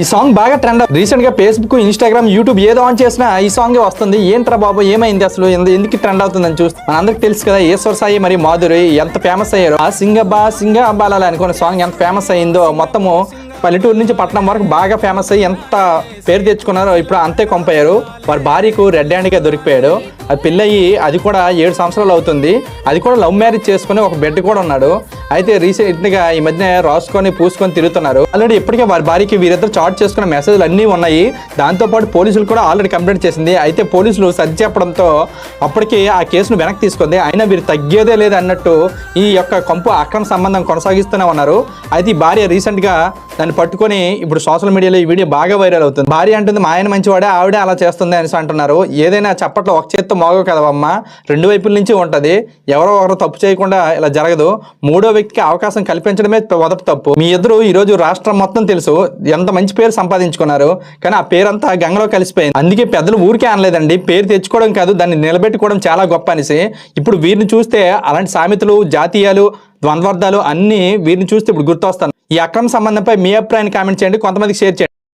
ఈ సాంగ్ బాగా trend. Recent గా ఫేస్బుక్, ఇన్స్టాగ్రామ్, యూట్యూబ్ ఏదో ఆన్ చేసినా ఈ సాంగ్ వస్తుంది. ఏంట్రా బాబు ఏమైంది అసలు, ఎందుకు ట్రెండ్ అవుతుందని చూస్తే మన అందరికి తెలుసు కదా, ఈశ్వర్ సాయి మరి మాధురి ఎంత ఫేమస్ అయ్యారు. ఆ సింగ అబ్బాలా అనుకున్న సాంగ్ ఎంత ఫేమస్ అయిందో, మొత్తము పల్లెటూరు నుంచి పట్టణం వరకు బాగా ఫేమస్ అయ్యి ఎంత పేరు తెచ్చుకున్నారో ఇప్పుడు అంతే కొంపయ్యారు. వారి భార్యకు రెడ్ హ్యాండ్గా దొరికిపోయాడు. అది పెళ్ళయి అది కూడా 7 సంవత్సరాలు అవుతుంది. అది కూడా లవ్ మ్యారేజ్ చేసుకుని ఒక బిడ్డ కూడా ఉన్నాడు. అయితే రీసెంట్గా ఈ మధ్య రాసుకొని పూసుకొని తిరుగుతున్నారు. ఆల్రెడీ ఇప్పటికే వారి భార్యకి వీరిద్దరు చాట్ చేసుకున్న మెసేజ్లు అన్నీ ఉన్నాయి. దాంతోపాటు పోలీసులు కూడా ఆల్రెడీ కంప్లైంట్ చేసింది. అయితే పోలీసులు సర్ది చెప్పడంతో అప్పటికి ఆ కేసును వెనక్కి తీసుకుంది. అయినా వీరు తగ్గేదే లేదు అన్నట్టు ఈ యొక్క కంపు అక్రమ సంబంధం కొనసాగిస్తూనే ఉన్నారు. అయితే ఈ భార్య రీసెంట్గా దాన్ని పట్టుకొని ఇప్పుడు సోషల్ మీడియాలో ఈ వీడియో బాగా వైరల్ అవుతుంది. భార్య అంటుంది మా ఆయన మంచివాడే, ఆవిడే అలా చేస్తుంది అని అంటున్నారు. ఏదైనా చప్పట్లో ఒక చేత్తో మోగవు కదవమ్మ, 2 వైపుల నుంచి ఉంటుంది. ఎవరో ఒకరు తప్పు చేయకుండా ఇలా జరగదు. మూడో వ్యక్తికి అవకాశం కల్పించడమే మొదటి తప్పు. మీ ఇద్దరు ఈరోజు రాష్ట్రం మొత్తం తెలుసు, ఎంత మంచి పేరు సంపాదించుకున్నారు. కానీ ఆ పేరంతా గంగలో కలిసిపోయింది. అందుకే పెద్దలు ఊరికే అనలేదండి, పేరు తెచ్చుకోవడం కాదు దాన్ని నిలబెట్టుకోవడం చాలా గొప్ప అనేసి. ఇప్పుడు వీరిని చూస్తే అలాంటి సామెతలు, జాతీయాలు, ద్వంద్వార్థాలు అన్నీ వీరిని చూస్తే ఇప్పుడు గుర్తొస్తాను. ఈ అక్రమ సంబంధంపై మీ అభిప్రాయాన్ని కామెంట్ చేయండి, కొంతమందికి షేర్ చేయండి.